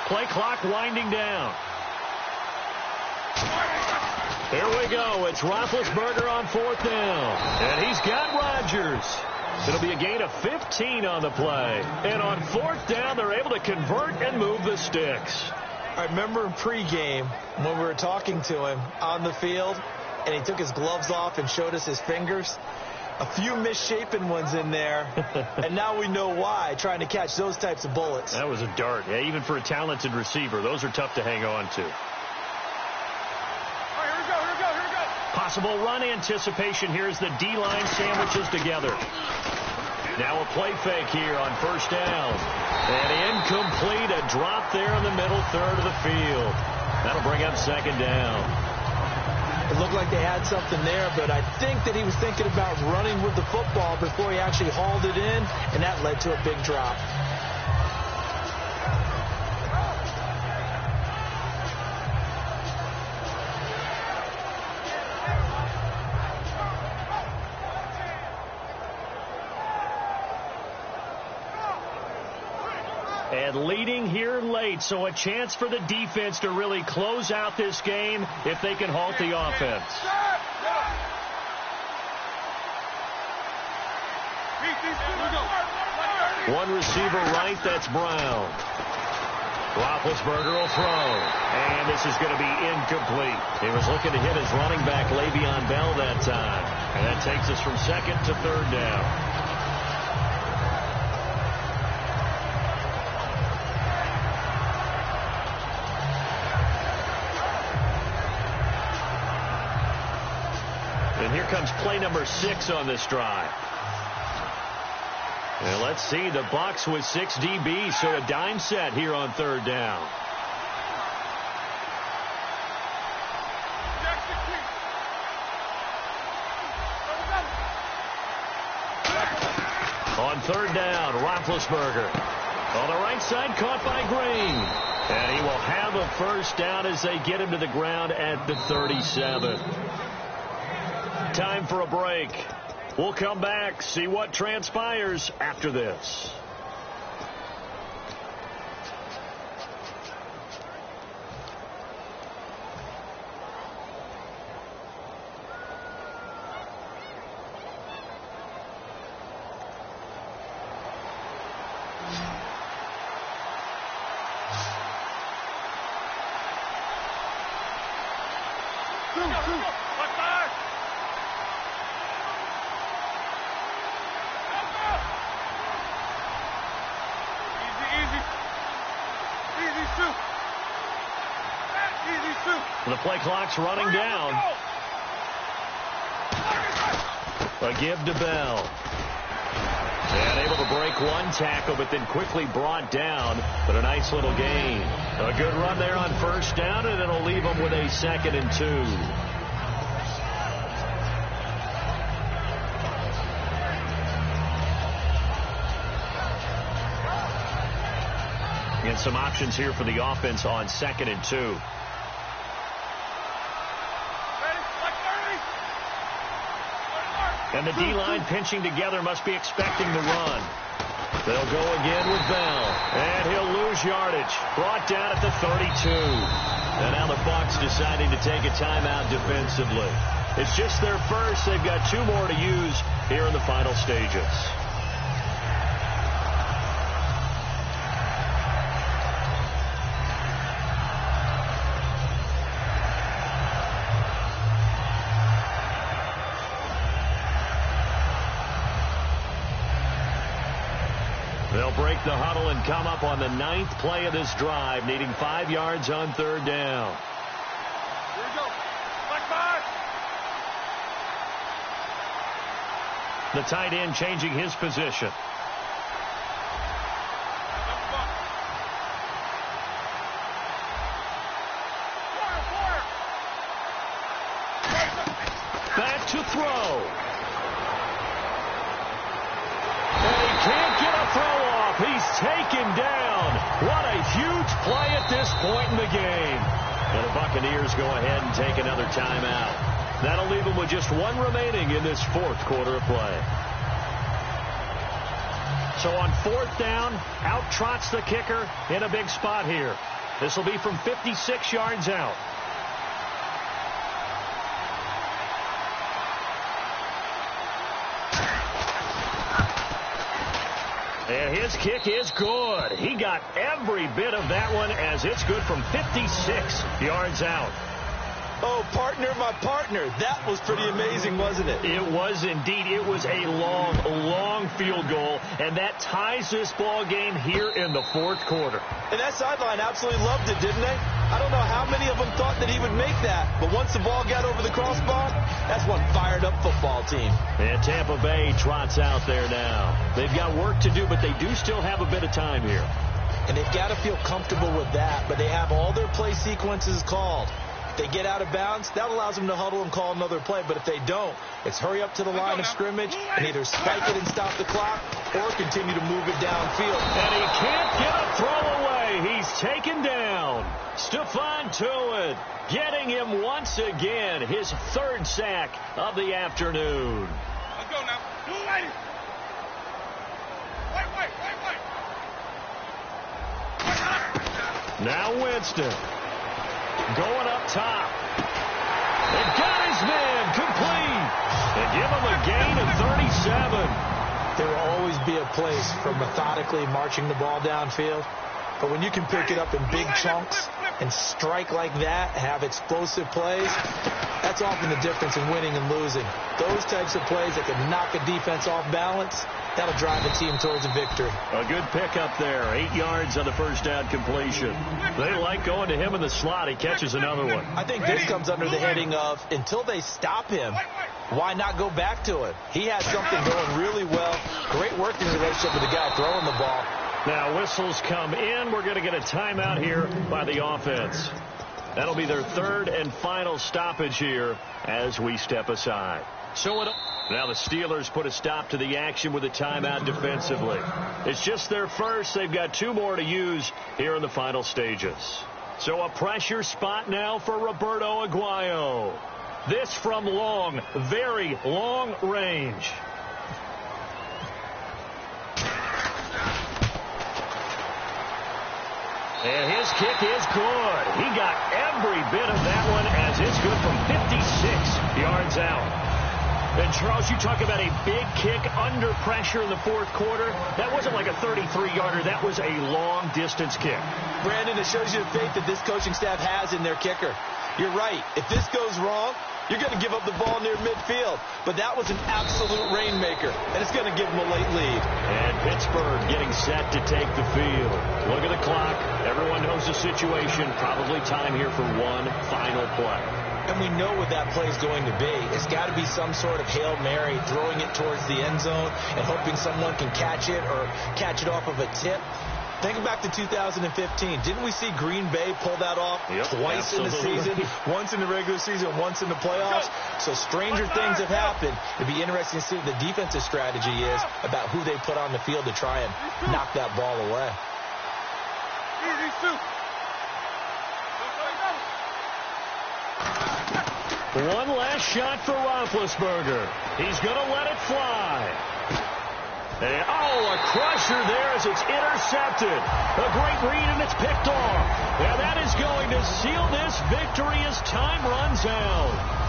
Play clock winding down. Here we go. It's Roethlisberger on 4th down. And he's got Rodgers. It'll be a gain of 15 on the play. And on 4th down, they're able to convert and move the sticks. I remember in pregame when we were talking to him on the field, and he took his gloves off and showed us his fingers. A few misshapen ones in there, and now we know why, trying to catch those types of bullets. That was a dart. Yeah, even for a talented receiver, those are tough to hang on to. All right, here we go. Possible run anticipation here as the D-line sandwiches together. Now a play fake here on 1st down. And incomplete, a drop there in the middle third of the field. That'll bring up 2nd down. It looked like they had something there, but I think that he was thinking about running with the football before he actually hauled it in, and that led to a big drop. And leading here late, so a chance for the defense to really close out this game if they can halt the offense. One receiver right, that's Brown. Roethlisberger will throw. And this is going to be incomplete. He was looking to hit his running back, Le'Veon Bell, that time. And that takes us from 2nd to 3rd down. And here comes play number 6 on this drive. And let's see, the Bucs with 6 DBs, so a dime set here on 3rd down. On 3rd down, Roethlisberger. On the right side, caught by Green. And he will have a first down as they get him to the ground at the 37. Time for a break. We'll come back, see what transpires after this. The play clock's running down. A give to Bell. And able to break one tackle, but then quickly brought down. But a nice little gain. A good run there on first down, and it'll leave them with a 2nd and 2. And some options here for the offense on 2nd and 2. And the D-line pinching together, must be expecting the run. They'll go again with Bell. And he'll lose yardage. Brought down at the 32. And now the Bucs deciding to take a timeout defensively. It's just their first. They've got 2 more to use here in the final stages. They'll break the huddle and come up on the 9th play of this drive, needing 5 yards on 3rd down. Here we go. Black 5. The tight end changing his position. Back to throw. Can't get a throw off. He's taken down. What a huge play at this point in the game. And the Buccaneers go ahead and take another timeout. That'll leave them with just 1 remaining in this 4th quarter of play. So on 4th down, out trots the kicker in a big spot here. This will be from 56 yards out. And his kick is good. He got every bit of that one, as it's good from 56 yards out. Oh, partner, my partner. That was pretty amazing, wasn't it? It was indeed. It was a long, long field goal, and that ties this ball game here in the 4th quarter. And that sideline absolutely loved it, didn't they? I don't know how many of them thought that he would make that, but once the ball got over the crossbar, that's one fired-up football team. And Tampa Bay trots out there now. They've got work to do, but they do still have a bit of time here. And they've got to feel comfortable with that, but they have all their play sequences called. If they get out of bounds, that allows them to huddle and call another play. But if they don't, it's hurry up to the line of scrimmage and either spike it and stop the clock or continue to move it downfield. And he can't get a throw away. He's taken down. Stephon Tuitt getting him once again, his 3rd sack of the afternoon. Let's go now. Blue lady. Wait. Now Winston. Going up top. And got his man complete. And give him a gain of 37. There will always be a place for methodically marching the ball downfield. But when you can pick it up in big chunks and strike like that, have explosive plays, that's often the difference in winning and losing. Those types of plays that can knock a defense off balance, that'll drive a team towards a victory. A good pickup there. 8 yards on the first down completion. They like going to him in the slot. He catches another one. I think this comes under the heading of, until they stop him, why not go back to it? He had something going really well. Great working relationship with the guy throwing the ball. Now whistles come in. We're going to get a timeout here by the offense. That'll be their 3rd and final stoppage here as we step aside. So now the Steelers put a stop to the action with a timeout defensively. It's just their first. They've got 2 more to use here in the final stages. So a pressure spot now for Roberto Aguayo. This from long, very long range. And his kick is good. He got every bit of that one, as it's good from 56 yards out. And, Charles, you talk about a big kick under pressure in the 4th quarter. That wasn't like a 33-yarder. That was a long-distance kick. Brandon, it shows you the faith that this coaching staff has in their kicker. You're right. If this goes wrong, you're going to give up the ball near midfield. But that was an absolute rainmaker, and it's going to give them a late lead. And Pittsburgh getting set to take the field. Look at the clock. Everyone knows the situation. Probably time here for one final play. And we know what that play is going to be. It's got to be some sort of Hail Mary, throwing it towards the end zone and hoping someone can catch it or catch it off of a tip. Think back to 2015. Didn't we see Green Bay pull that off twice in the season? Once in the regular season, once in the playoffs. So stranger things have happened. It'd be interesting to see what the defensive strategy is about who they put on the field to try and knock that ball away. One last shot for Roethlisberger. He's going to let it fly. And, a crusher there as it's intercepted. A great read, and it's picked off. Now that is going to seal this victory as time runs out.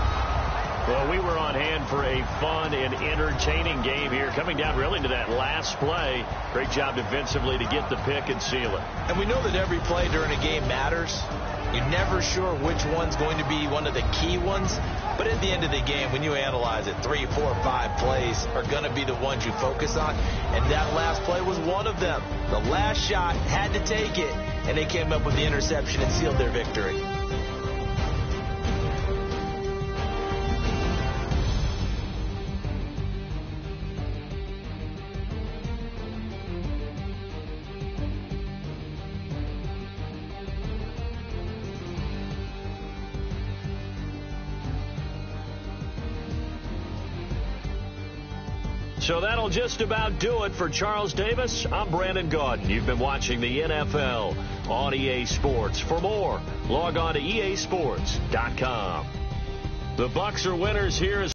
Well, we were on hand for a fun and entertaining game here, coming down really to that last play. Great job defensively to get the pick and seal it. And we know that every play during a game matters. You're never sure which one's going to be one of the key ones. But at the end of the game, when you analyze it, 3, 4, 5 plays are going to be the ones you focus on. And that last play was one of them. The last shot had to take it, and they came up with the interception and sealed their victory. So that'll just about do it for Charles Davis. I'm Brandon Gaudin. You've been watching the NFL on EA Sports. For more, log on to easports.com. The Bucs are winners here.